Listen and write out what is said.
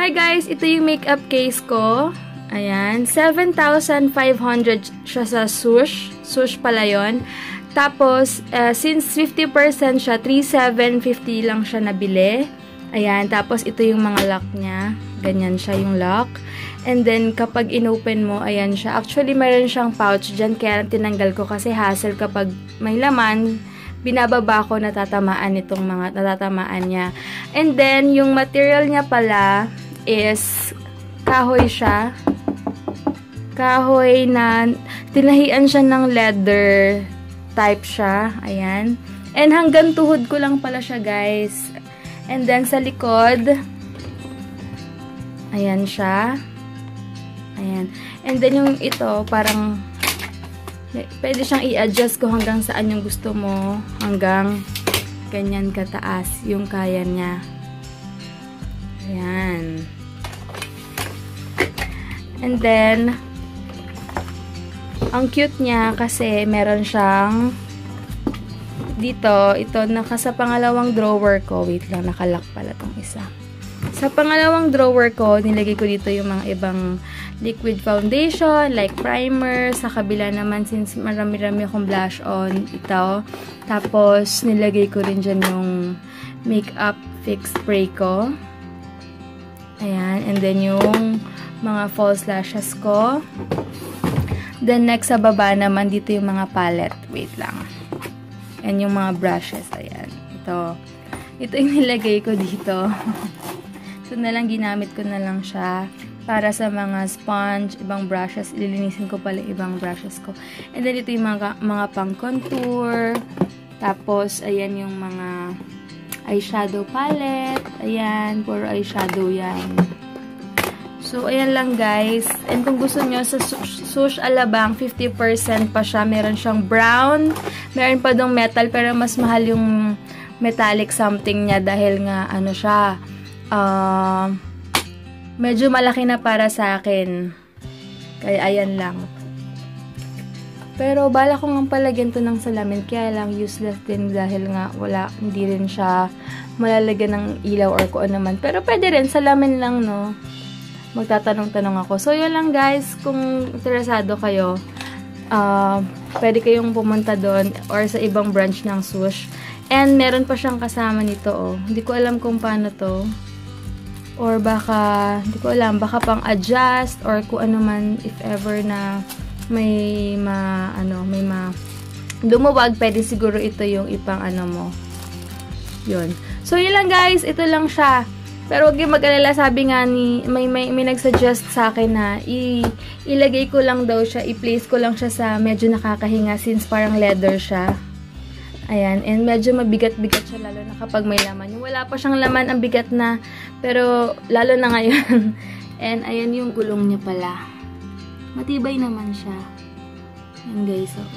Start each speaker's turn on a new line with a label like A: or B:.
A: Okay guys, ito yung makeup case ko. Ayan, 7,500 siya sa Swoosh. Swoosh pala yun. Tapos, since 50% siya, 3,750 lang siya nabili. Ayan, tapos ito yung mga lock niya. Ganyan siya yung lock. And then, kapag inopen mo, ayan siya. Actually, mayroon siyang pouch dyan, kaya tinanggal ko kasi hassle kapag may laman, binababa ko, natatamaan itong mga, natatamaan niya. And then, yung material niya pala is kahoy siya. Kahoy na, tinahian siya ng leather type siya. Ayan. And hanggang tuhod ko lang pala siya, guys. And then, sa likod, ayan siya. Ayan. And then, yung ito, parang, pwede siyang i-adjust ko hanggang saan yung gusto mo. Hanggang ganyan kataas yung kaya niya. Ayan. And then, ang cute niya kasi meron siyang dito, ito, sa pangalawang drawer ko. Wait lang, nakalock pala tong isa. Sa pangalawang drawer ko, nilagay ko dito yung mga ibang liquid foundation, like primer. Sa kabila naman, since marami-rami akong blush on, ito. Tapos, nilagay ko rin dyan yung makeup fix spray ko. Ayan. And then, yung mga false lashes ko. Then, next sa baba naman, dito yung mga palette. Wait lang. And yung mga brushes. Ayan. Ito. Ito yung nilagay ko dito. So, ginamit ko na lang siya para sa mga sponge, ibang brushes. Ililinisin ko pala ibang brushes ko. And then, ito yung mga pang-contour. Tapos, ayan yung mga eyeshadow palette. Ayan, puro eyeshadow yan. So, ayan lang guys. And kung gusto nyo, sa Swoosh Alabang, 50% pa siya. Meron siyang brown. Meron pa dong metal, pero mas mahal yung metallic something niya dahil nga, ano siya, medyo malaki na para sa akin. Kaya, ayan lang. Pero, bala ko nga palagyan to ng salamin. Kaya lang, useless din dahil nga, hindi rin siya malalagyan ng ilaw or kung ano naman. Pero, pwede rin, salamin lang, no? Magtatanong-tanong ako. So, yun lang, guys. Kung interesado kayo, pwede kayong pumunta doon or sa ibang branch ng Swoosh. And, meron pa siyang kasama nito, oh. Hindi ko alam kung paano to. Or baka, hindi ko alam, baka pang adjust or kung ano man, if ever na may lumuwag, pwede siguro ito yung ipang ano mo. Yun. So, yun lang guys. Ito lang siya. Pero huwag yung mag-alala, sabi nga may nag-suggest sa akin na ilagay ko lang daw siya, i-place ko lang siya sa medyo nakakahinga since parang leather siya. Ayan, and medyo mabigat-bigat siya lalo na kapag may laman. Yung wala pa siyang laman, ang bigat na, pero lalo na ngayon. And ayan yung gulong niya pala. Matibay naman siya. Ayan guys, oh.